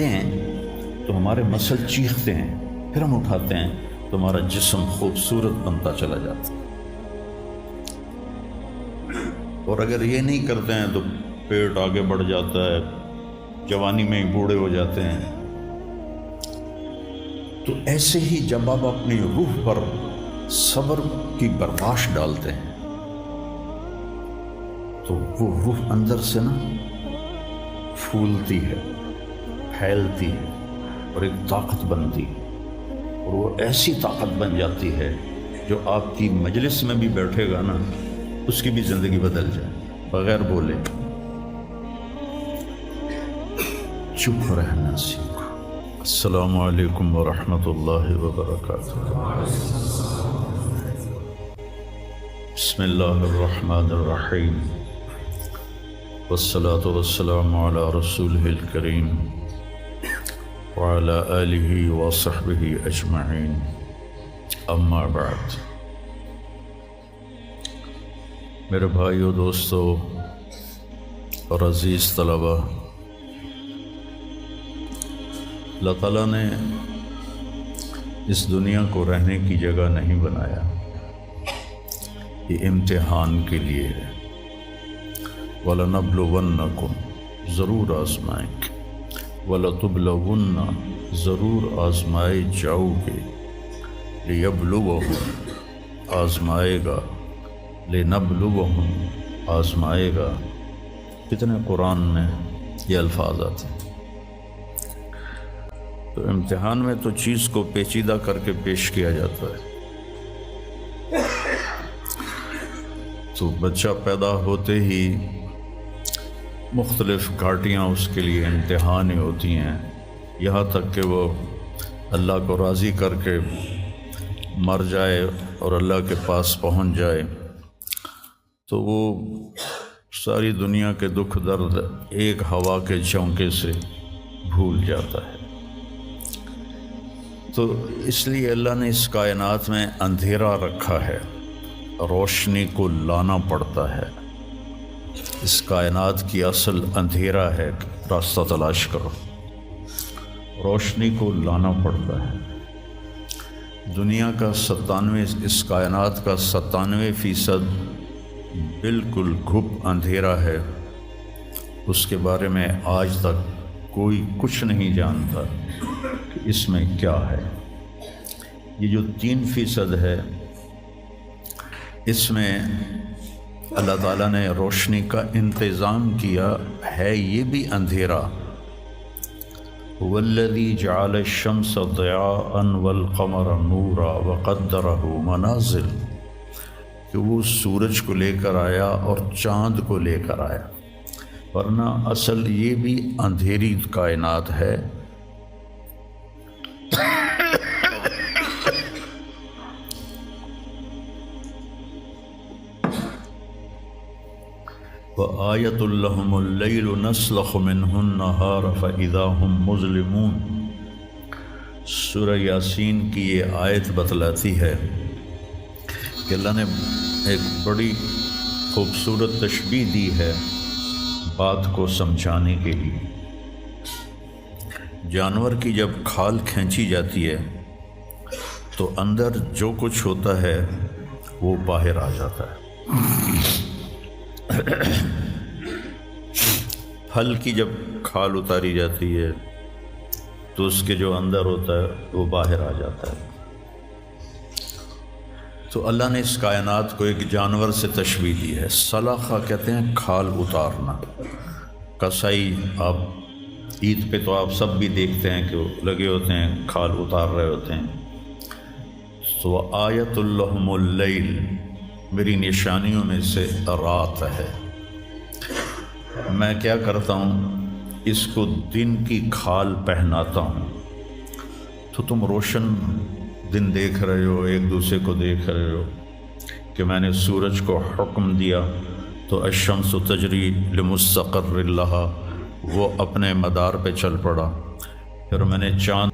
ہیں تو ہمارے مسل چیختے ہیں، پھر ہم اٹھاتے ہیں تو ہمارا جسم خوبصورت بنتا چلا جاتا ہے۔ اور اگر یہ نہیں کرتے ہیں تو پیٹ آگے بڑھ جاتا ہے، جوانی میں ہی بوڑھے ہو جاتے ہیں۔ تو ایسے ہی جب آپ اپنی روح پر صبر کی برداشت ڈالتے ہیں تو وہ روح اندر سے نا پھولتی ہے، پھیلتی ہے اور ایک طاقت بنتی ہے، اور وہ ایسی طاقت بن جاتی ہے جو آپ کی مجلس میں بھی بیٹھے گا نا اس کی بھی زندگی بدل جائے بغیر بولے۔ چپ رہنا سیکھو۔ السلام علیکم ورحمۃ اللہ وبرکاتہ۔ بسم اللہ الرحمن الرحیم، والصلاة والسلام علی رسولہ الکریم وعلی آلہ وصحبہ اجمعین، اما بعد۔ میرے بھائیو، دوستو اور عزیز طلبہ، اللہ تعالیٰ نے اس دنیا کو رہنے کی جگہ نہیں بنایا، یہ امتحان کے لیے ہے۔ وَلَنَبْلُوَنَّكُمْ، ضرور آزمائیں گے، وَلَتُبْلَوُنَّ، ضرور آزمائے جاؤ گے، لِيَبْلُوَهُمْ، آزمائے گا، لِنَبْلُوَهُمْ، آزمائے گا۔ کتنے قرآن میں یہ الفاظ آتے ہیں۔ تو امتحان میں تو چیز کو پیچیدہ کر کے پیش کیا جاتا ہے۔ تو بچہ پیدا ہوتے ہی مختلف گھاٹیاں اس کے لیے امتحان ہی ہوتی ہیں، یہاں تک کہ وہ اللہ کو راضی کر کے مر جائے اور اللہ کے پاس پہنچ جائے تو وہ ساری دنیا کے دکھ درد ایک ہوا کے جھونکے سے بھول جاتا ہے۔ تو اس لیے اللہ نے اس کائنات میں اندھیرا رکھا ہے، روشنی کو لانا پڑتا ہے۔ اس کائنات کی اصل اندھیرا ہے، راستہ تلاش کرو، روشنی کو لانا پڑتا ہے۔ دنیا کا 97، اس کائنات کا 97% بالکل گھپ اندھیرا ہے، اس کے بارے میں آج تک کوئی کچھ نہیں جانتا کہ اس میں کیا ہے۔ یہ جو 3% ہے، اس میں اللہ تعالیٰ نے روشنی کا انتظام کیا ہے، یہ بھی اندھیرا۔ وَالَّذِي جَعَلَ الشَّمْسَ ضِيَاءً وَالْقَمَرَ نُورًا وَقَدَّرَهُ مَنَازِلَ، کہ وہ سورج کو لے کر آیا اور چاند کو لے کر آیا، ورنہ اصل یہ بھی اندھیری کائنات ہے۔ وَآيَةٌ لَهُمُ اللَّيْلُ نَسْلَخُ مِنْهُ النَّهَارَ فَإِذَا هُمْ مُظْلِمُونَ۔ سورہ یاسین کی یہ آیت بتلاتی ہے کہ اللہ نے ایک بڑی خوبصورت تشبیہ دی ہے بات کو سمجھانے کے لیے۔ جانور کی جب کھال کھینچی جاتی ہے تو اندر جو کچھ ہوتا ہے وہ باہر آ جاتا ہے۔ پھل کی جب کھال اتاری جاتی ہے تو اس کے جو اندر ہوتا ہے وہ باہر آ جاتا ہے۔ تو اللہ نے اس کائنات کو ایک جانور سے تشبیہ دی ہے۔ سلاخہ کہتے ہیں کھال اتارنا۔ کسائی، آپ عید پہ تو آپ سب بھی دیکھتے ہیں کہ وہ لگے ہوتے ہیں، کھال اتار رہے ہوتے ہیں۔ تو آیت لہم اللیل، میری نشانیوں میں سے رات ہے۔ میں کیا کرتا ہوں، اس کو دن کی کھال پہناتا ہوں تو تم روشن دن دیکھ رہے ہو، ایک دوسرے کو دیکھ رہے ہو کہ میں نے سورج کو حکم دیا تو الشمس تجری لمستقر لہا، وہ اپنے مدار پہ چل پڑا۔ پھر میں نے چاند